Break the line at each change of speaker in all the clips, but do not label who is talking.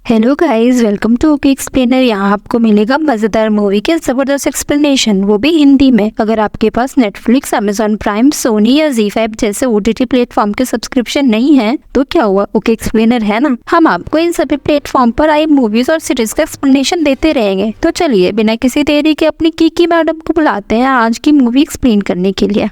Hello guys, welcome to okay explainer. यहाँ आपको मिलेगा मजेदार मूवी के जबरदस्त एक्सप्लेनेशन, वो भी हिंदी में। अगर आपके पास नेटफ्लिक्स, अमेजॉन प्राइम, सोनी या जी5 जैसे ओटीटी प्लेटफॉर्म के सब्सक्रिप्शन नहीं है तो क्या हुआ, ओके एक्सप्लेनर है ना। हम आपको इन सभी प्लेटफॉर्म पर आई मूवीज और सीरीज का एक्सप्लेनेशन देते रहेंगे। तो चलिए बिना किसी देरी के अपनी कीकी मैडम को बुलाते हैं आज की मूवी एक्सप्लेन करने के लिए।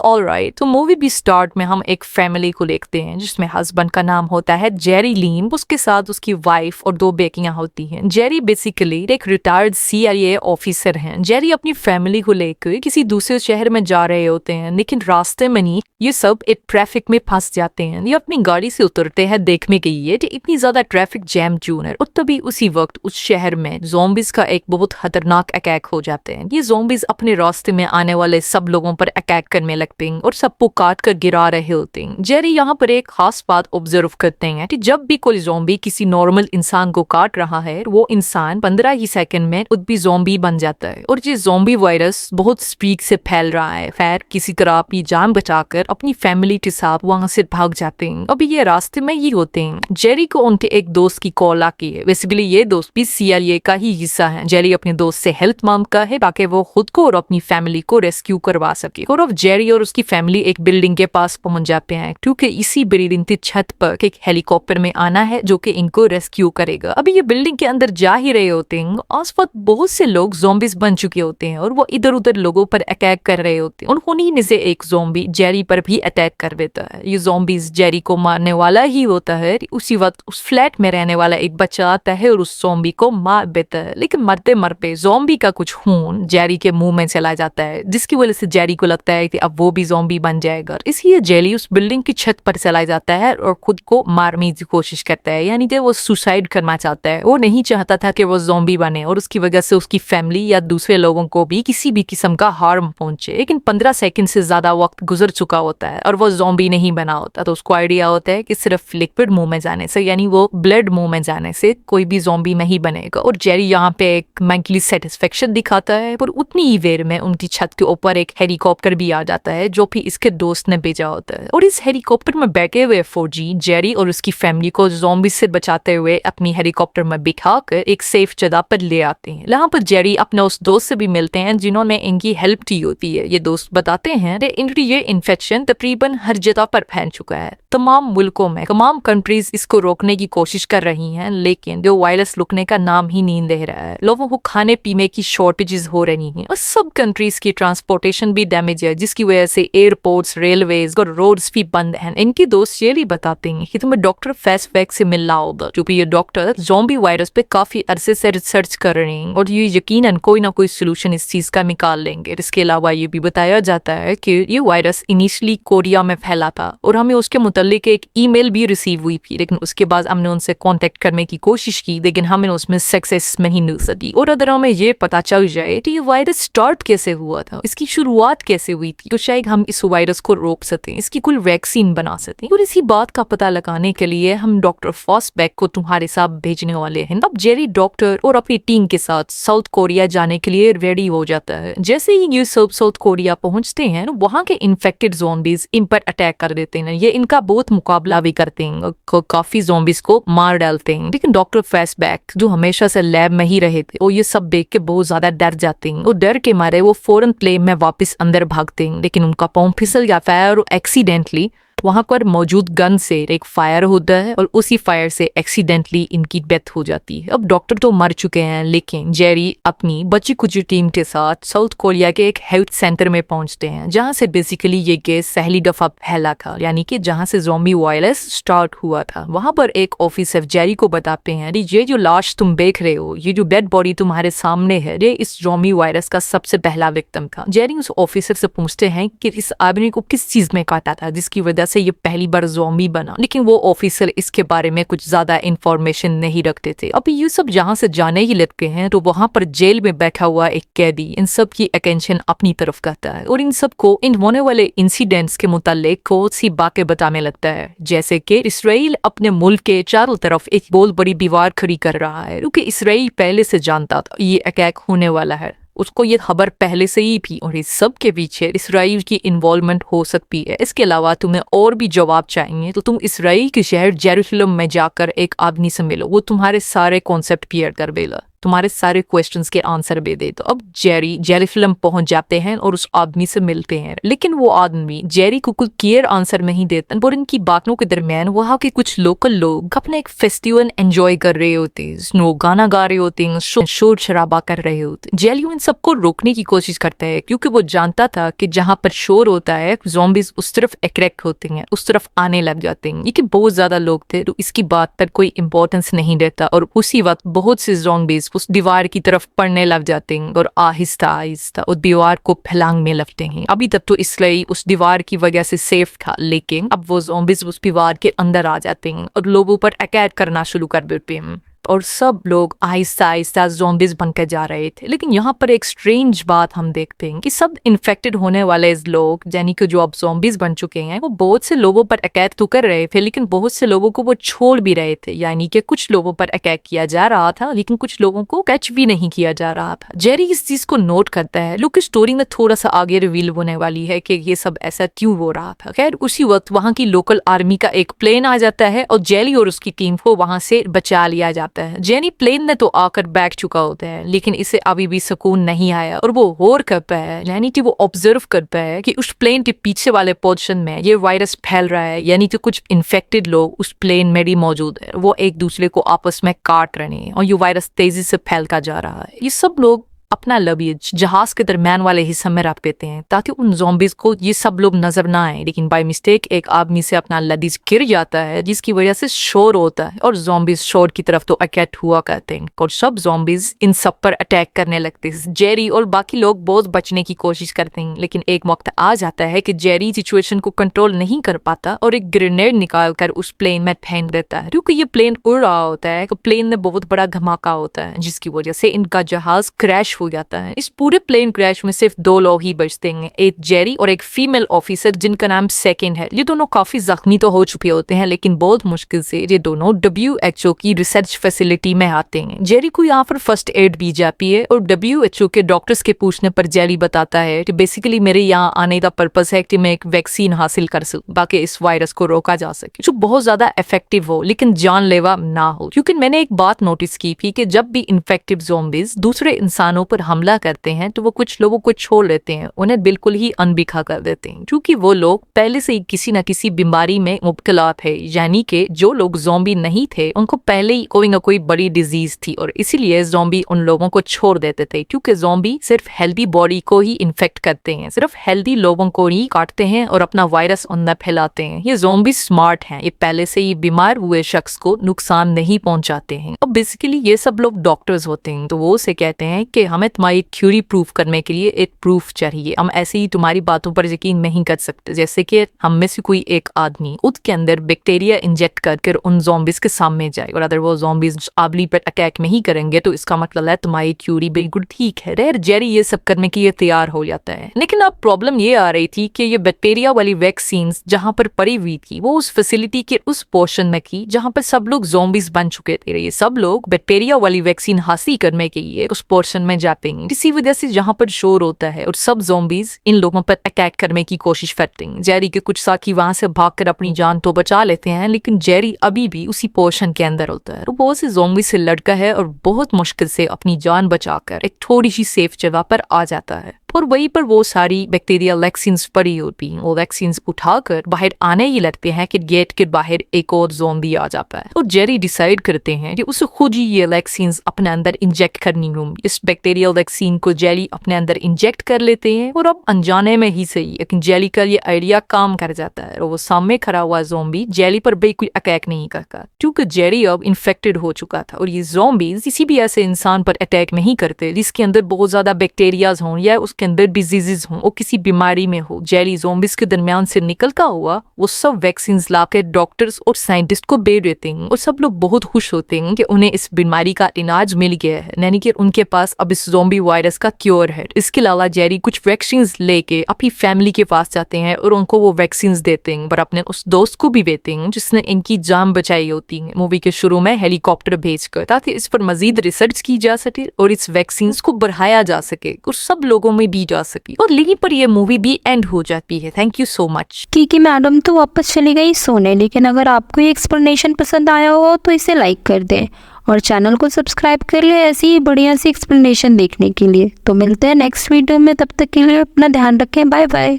ऑलराइट, तो मूवी भी स्टार्ट में हम एक फैमिली को देखते हैं जिसमें हस्बैंड का नाम होता है जेरी लीम। उसके साथ उसकी वाइफ और 2 बेटियां होती हैं। जेरी बेसिकली एक रिटायर्ड CIA ऑफिसर हैं। जेरी अपनी फैमिली को लेकर किसी दूसरे शहर में जा रहे होते हैं, लेकिन रास्ते में नहीं ये सब एक ट्रैफिक में फंस जाते हैं। ये अपनी गाड़ी से उतरते हैं देखने के लिए कि इतनी ज्यादा ट्रैफिक जैम क्यों है। और तभी उसी वक्त उस शहर में ज़ॉम्बीज का एक बहुत खतरनाक अटैक हो जाते हैं। ये ज़ॉम्बीज अपने रास्ते में आने वाले सब लोगों पर अटैक करने लगते हैं और सबको काट कर गिरा रहे होते हैं। जेरी यहाँ पर एक खास बात ऑब्जर्व करते हैं कि जब भी कोई ज़ॉम्बी किसी नॉर्मल इंसान को काट रहा है, वो इंसान 15 ही सेकंड में खुद भी ज़ॉम्बी बन जाता है। और ये ज़ॉम्बी वायरस बहुत स्पीड से फैल रहा है। खैर किसी तरह अपनी जान बचाकर अपनी फैमिली के साथ वहां से भाग जाते हैं। अभी ये रास्ते में ही होते हैं। जेरी को उनके एक दोस्त की कॉल आती है। बेसिकली ये दोस्त भी CIA का ही हिस्सा है। जेरी अपने दोस्त से हेल्प मांगता है ताकि वो खुद को और अपनी फैमिली को रेस्क्यू करवा सके। और अब जेरी और उसकी फैमिली एक बिल्डिंग के पास पहुंच जाते हैं क्योंकि इसी बिल्डिंग की छत पर एक हेलीकॉप्टर में आना है जो कि इनको रेस्क्यू करेगा। अभी ये बिल्डिंग के अंदर जा ही रहे होते हैं, आसपास बहुत से लोग ज़ॉम्बीज बन चुके होते हैं और वो इधर उधर लोगों पर अटैक कर रहे होते हैं। और उन्हीं में से एक ज़ॉम्बी जेरी पर भी अटैक कर देता है। ये ज़ॉम्बीज जेरी को मारने वाला ही होता है। उसी वक्त उस फ्लैट में रहने वाला एक बच्चा आता है और उस ज़ॉम्बी को मार देता है। लेकिन मरते मरते ज़ॉम्बी का कुछ खून जेरी के मुंह में चला जाता है, जिसकी वजह से जेरी को लगता है कि अब वो भी ज़ॉम्बी बन जाएगा। इसलिए जेरी उस बिल्डिंग की छत पर चला जाता है और खुद को मारने की कोशिश करता है, यानी कि वो सुसाइड करना चाहता है। वो नहीं चाहता था कि वो ज़ॉम्बी बने और उसकी वजह से उसकी फैमिली या दूसरे लोगों को भी किसी भी किस्म का हार्म पहुंचे। लेकिन 15 सेकंड से ज्यादा वक्त गुजर चुका होता है और वो ज़ॉम्बी नहीं बना होता। तो उसको आइडिया होता है कि सिर्फ लिक्विड मुंह में जाने से, यानी वो ब्लड मुंह में जाने से कोई भी ज़ॉम्बी नहीं बनेगा। और जेरी यहाँ पे एक मेंटली सेटिस्फेक्शन दिखाता है। पर उतनी ही देर में उनकी छत के ऊपर एक हेलीकॉप्टर भी आ जाता है जो भी इसके दोस्त ने भेजा होता है। और इस हेलीकॉप्टर में बैठे हुए फौजी जेरी और उसकी फैमिली को ज़ॉम्बी से बचाते हुए अपनी हेलीकॉप्टर में बिठाकर एक सेफ जगह पर ले आते हैं। यहाँ पर जेरी अपने उस दोस्त से भी मिलते हैं जिन्होंने इनकी हेल्प की होती है। ये दोस्त बताते हैं कि इनकी ये इन्फेक्शन तकरीबन हर जगह पर फैल चुका है। तमाम मुल्कों में तमाम कंट्रीज इसको रोकने की कोशिश कर रही हैं, लेकिन जो वायरस रुकने का नाम ही नहीं ले रहा है। लोगों को खाने पीने की शॉर्टेजेस हो रही हैं और सब कंट्रीज की ट्रांसपोर्टेशन भी डैमेज है, जिसकी वजह से एयरपोर्ट्स, रेलवेज और रोड्स भी बंद हैं। इनकी दोस्त ये भी बताते हैं कि तुम्हें डॉक्टर फेसबैक से मिलना होगा, क्योंकि ये डॉक्टर ज़ॉम्बी वायरस पे काफी अरसे से रिसर्च कर रहे हैं और ये यकीनन कोई ना कोई सोल्यूशन इस चीज का निकाल लेंगे। इसके अलावा ये भी बताया जाता है कि ये वायरस इनिशियली कोरिया में फैला था और हमें उसके मुतालिक एक ईमेल भी रिसीव हुई थी, लेकिन उसके बाद हमने उनसे कांटेक्ट करने की कोशिश की, लेकिन हमें उसमें सक्सेस नहीं मिल सकी। और अगर हमें ये पता चल जाए कि ये वायरस स्टार्ट कैसे हुआ था, इसकी शुरुआत कैसे हुई थी, तो शायद हम इस वायरस को रोक सकें, इसकी कोई वैक्सीन बना सकें। और इसी बात का पता लगाने के लिए हम डॉक्टर फॉसबैक को तुम्हारे साथ भेजने वाले हैं। अब जेरी डॉक्टर और अपनी टीम के साथ साउथ कोरिया जाने के लिए रेडी हो जाता है। जैसे ही ये सब साउथ कोरिया पहुंचते हैं, वहां के इन्फेक्टेड ज़ॉम्बीज इन पर अटैक कर देते हैं। ये इनका बहुत मुकाबला भी करते हैं, काफी ज़ॉम्बीज को मार डालते हैं। लेकिन डॉक्टर फॉसबैक जो हमेशा से लैब में ही रहे थे, वो ये सब देख के बहुत ज्यादा डर जाते हैं। और डर के मारे वो फौरन प्लेन में वापस अंदर भागते हैं, लेकिन उनका पाँव फिसल जाता है और एक्सीडेंटली वहां पर मौजूद गन से एक फायर होता है और उसी फायर से एक्सीडेंटली इनकी डेथ हो जाती है। अब डॉक्टर तो मर चुके हैं, लेकिन जेरी अपनी बची कुछ टीम के साथ साउथ कोरिया के एक हेल्थ सेंटर में पहुंचते हैं, जहां से बेसिकली ये केस पहली दफा फैला था, यानी कि जहां से ज़ॉम्बी वायरस स्टार्ट हुआ था। वहां पर एक ऑफिसर जेरी को बताते हैं, ये जो लाश तुम देख रहे हो, ये जो डेड बॉडी तुम्हारे सामने है, ये इस ज़ॉम्बी वायरस का सबसे पहला विक्टिम था। जेरी उस ऑफिसर से पूछते हैं कि इस आदमी को किस चीज में काटा था जिसकी वजह से ये पहली बार ज़ॉम्बी बना, लेकिन वो ऑफिसर इसके बारे में कुछ ज्यादा इंफॉर्मेशन नहीं रखते थे। अभी ये सब जहां से जाने ही लगते हैं तो वहां पर जेल में बैठा हुआ एक कैदी इन सब की अटेंशन अपनी तरफ करता है और इन सबको इन होने वाले इंसिडेंट्स के मुतालिक बहुत सी बातें बताने लगता है, जैसे कि इसराइल अपने मुल्क के चारों तरफ एक बहुत बड़ी दीवार खड़ी कर रहा है, क्योंकि इसराइल पहले से जानता था ये अटैक होने वाला है। उसको ये खबर पहले से ही थी और इस सब के पीछे इसराइल की इन्वॉल्वमेंट हो सकती है। इसके अलावा तुम्हें और भी जवाब चाहिए तो तुम इसराइल के शहर जेरूसलम में जाकर एक आदमी से मिलो, वो तुम्हारे सारे कॉन्सेप्ट क्लियर कर देगा, तुम्हारे सारे क्वेश्चंस के आंसर दे दे। तो अब जेरी जेरूसलम पहुंच जाते हैं और उस आदमी से मिलते हैं, लेकिन वो आदमी जेरी को कोई क्लियर आंसर नहीं देता और इनकी बातों के दरमियान वहाँ के कुछ लोकल लोग अपना एक फेस्टिवल एंजॉय कर रहे होते हैं, स्नो गाना गा रहे होते हैं, शोर शराबा कर रहे होते हैं। जेरी इन सबको रोकने की कोशिश करता है क्योंकि वो जानता था कि जहाँ पर शोर होता है ज़ॉम्बीज उस तरफ अट्रैक्ट होते हैं, उस तरफ आने लग जाते हैं। ये कि बहुत ज्यादा लोग थे तो इसकी बात पर कोई इंपॉर्टेंस नहीं देता और उसी वक्त बहुत से ज़ॉम्बीज उस दीवार की तरफ पड़ने लग जाते हैं और आहिस्ता आहिस्ता उस दीवार को फैलांगने लगते हैं। अभी तक तो इसलिए उस दीवार की वजह से सेफ था, लेकिन अब वो ज़ॉम्बीज उस दीवार के अंदर आ जाते हैं और लोगों पर अटैक करना शुरू कर देते हैं और सब लोग आहिस्ता आहिस्ता ज़ॉम्बीज बनकर जा रहे थे। लेकिन यहाँ पर एक स्ट्रेंज बात हम देखते हैं कि सब इन्फेक्टेड होने वाले लोग यानी कि जो अब ज़ॉम्बीज बन चुके हैं वो बहुत से लोगों पर अटैक तो कर रहे थे, लेकिन बहुत से लोगों को वो छोड़ भी रहे थे। यानी कि कुछ लोगों पर अटैक किया जा रहा था लेकिन कुछ लोगों को कैच भी नहीं किया जा रहा था। जेरी इस चीज को नोट करता है। लुक स्टोरी में थोड़ा सा आगे रिवील होने वाली है कि ये सब ऐसा क्यों हो रहा था। खैर उसी वक्त वहाँ की लोकल आर्मी का एक प्लेन आ जाता है और जेरी और उसकी टीम को वहां से बचा लिया जाता है। जेनी प्लेन में तो आकर बैठ चुका होता है लेकिन इसे अभी भी सुकून नहीं आया और वो होर कर पाया है, यानी कि वो ऑब्जर्व कर पाया है कि उस प्लेन के पीछे वाले पोर्शन में ये वायरस फैल रहा है, यानी कि कुछ इन्फेक्टेड लोग उस प्लेन में भी मौजूद है। वो एक दूसरे को आपस में काट रहे हैं और ये वायरस तेजी से फैलता जा रहा है। ये सब लोग अपना लगेज जहाज के दरमियान वाले हिस्से में रख देते हैं ताकि उन ज़ॉम्बीज को ये सब लोग नजर ना आए, लेकिन बाय मिस्टेक एक आदमी से अपना लगेज गिर जाता है जिसकी वजह से शोर होता है और ज़ॉम्बीज शोर की तरफ तो अटैक हुआ करते हैं और सब ज़ॉम्बीज इन सब पर अटैक करने लगते हैं। जेरी और बाकी लोग बहुत बचने की कोशिश करते हैं, लेकिन एक वक्त आ जाता है कि जेरी सिचुएशन को कंट्रोल नहीं कर पाता और एक ग्रेनेड निकाल कर उस प्लेन में फेंक देता है। क्योंकि ये प्लेन उड़ रहा होता है तो प्लेन में बहुत बड़ा धमाका होता है जिसकी वजह से इनका जहाज क्रैश हो जाता है। इस पूरे प्लेन क्रैश में सिर्फ 2 लोग ही बचते हैं, एक जेरी और एक फीमेल ऑफिसर जिनका नाम सेकंड है। ये दोनों काफी जख्मी तो हो चुके होते हैं लेकिन बहुत मुश्किल से ये दोनों WHO की रिसर्च फैसिलिटी में आते हैं। जेरी को यहाँ पर फर्स्ट एड दी जाती है और WHO के डॉक्टर्स के पूछने पर जेरी बताता है कि बेसिकली मेरे यहाँ आने का पर्पस है कि मैं एक वैक्सीन हासिल कर सकूं ताकि इस वायरस को रोका जा सके जो बहुत ज्यादा इफेक्टिव हो लेकिन जानलेवा ना हो। क्योंकि मैंने एक बात नोटिस की थी कि जब भी इन्फेक्टिव ज़ॉम्बीज दूसरे इंसानों पर हमला करते हैं तो वो कुछ लोगों को छोड़ देते हैं, उन्हें बिल्कुल ही अनदेखा कर देते हैं क्योंकि वो लोग पहले से ही किसी न किसी बीमारी में मुब्तला थे। यानी कि जो लोग ज़ॉम्बी नहीं थे उनको पहले ही कोई ना कोई बड़ी डिजीज थी और इसीलिए ज़ॉम्बी उन लोगों को छोड़ देते थे। क्योंकि ज़ॉम्बी सिर्फ हेल्दी बॉडी को ही इन्फेक्ट करते हैं, सिर्फ हेल्दी लोगों को ही काटते हैं और अपना वायरस उनमें फैलाते हैं। ये ज़ॉम्बी स्मार्ट हैं, ये पहले से ही बीमार हुए शख्स को नुकसान नहीं पहुंचाते हैं। और बेसिकली ये सब लोग डॉक्टर्स होते हैं तो वो उसे कहते हैं कि हमें तुम्हारी थ्योरी प्रूफ करने के लिए एक प्रूफ चाहिए, हम ऐसे ही तुम्हारी बातों पर यकीन नहीं कर सकते। जैसे कि हम में से कोई एक आदमी उसके अंदर बैक्टीरिया इंजेक्ट करके उन ज़ॉम्बीज के सामने जाए और अगर वो ज़ॉम्बीज आबली पर अटैक नहीं करेंगे तो इसका मतलब है तुम्हारी थ्योरी बिल्कुल ठीक है। रेर जेरी ये सब करने के लिए तैयार हो जाता है। लेकिन अब प्रॉब्लम ये आ रही थी कि ये बैक्टीरिया वाली वैक्सीन जहां पर पड़ी हुई थी वो उस फैसिलिटी के उस पोर्शन में थी जहां पर सब लोग ज़ॉम्बीज बन चुके थे। ये सब लोग बैक्टीरिया वाली वैक्सीन हासिल करने के लिए उस पोर्शन में जाते हैं। इसी वजह से जहां पर शोर होता है और सब ज़ॉम्बीज इन लोगों पर अटैक करने की कोशिश करते हैं। जेरी के कुछ साथी वहां से भागकर अपनी जान तो बचा लेते हैं लेकिन जेरी अभी भी उसी पोर्शन के अंदर होता है। वो से ज़ॉम्बी से लड़का है और बहुत मुश्किल से अपनी जान बचाकर एक थोड़ी सी सेफ जगह पर आ जाता है और वहीं पर वो सारी बैक्टीरिया वैक्सीन्स पड़ी होती हैं। वो वैक्सीन्स उठाकर बाहर आने ही लगते हैं कि गेट के बाहर एक और ज़ॉम्बी आ जाता है और जेरी डिसाइड करते हैं कि उसे खुद ही ये वैक्सीन्स अपने अंदर इंजेक्ट करनी होंगी। इस बैक्टीरियल वैक्सीन को जेरी अपने अंदर इंजेक्ट कर लेते हैं और अब अनजाने में ही सही लेकिन जेरी का ये आइडिया काम कर जाता है और वो सामने खड़ा हुआ ज़ॉम्बी जेरी पर बिल्कुल अटैक नहीं करता क्योंकि जेरी अब इन्फेक्टेड हो चुका था और ये ज़ॉम्बीज किसी भी ऐसे इंसान पर अटैक नहीं करते जिसके अंदर बहुत ज्यादा बैक्टीरियाज हों या उसके के अंदर डिजीजेस हों और किसी बीमारी में हो, जेरी ज़ॉम्बिस के दरमियान से निकलता हुआ वो सब वैक्सीन लाकर डॉक्टर्स और साइंटिस्ट को दे देते हैं और सब लोग बहुत खुश होते हैं कि उन्हें इस बीमारी का इलाज मिल गया है, यानी कि उनके पास अब इस ज़ॉम्बी वायरस का क्योर है। इसके अलावा जेरी कुछ वैक्सीन लेके अपनी फैमिली के पास जाते हैं और उनको वो वैक्सीन देते हैं, पर अपने उस दोस्त को भी देते हैं जिसने इनकी जान बचाई होती है मूवी के शुरू में हेलीकॉप्टर भेजकर, ताकि इस पर मजीद रिसर्च की जा सके और इस वैक्सीन को बढ़ाया जा सके और सब लोगों में दी जा सके। और यहीं पर यह मूवी भी एंड हो जाती है। Thank you so much.
क्योंकि मैडम तो वापस चली गई सोने, लेकिन अगर आपको ये एक्सप्लेनेशन पसंद आया हो तो इसे लाइक कर दें और चैनल को सब्सक्राइब कर ले ऐसी ही बढ़िया सी एक्सप्लेनेशन देखने के लिए। तो मिलते हैं नेक्स्ट वीडियो में, तब तक के लिए अपना ध्यान रखें। Bye bye.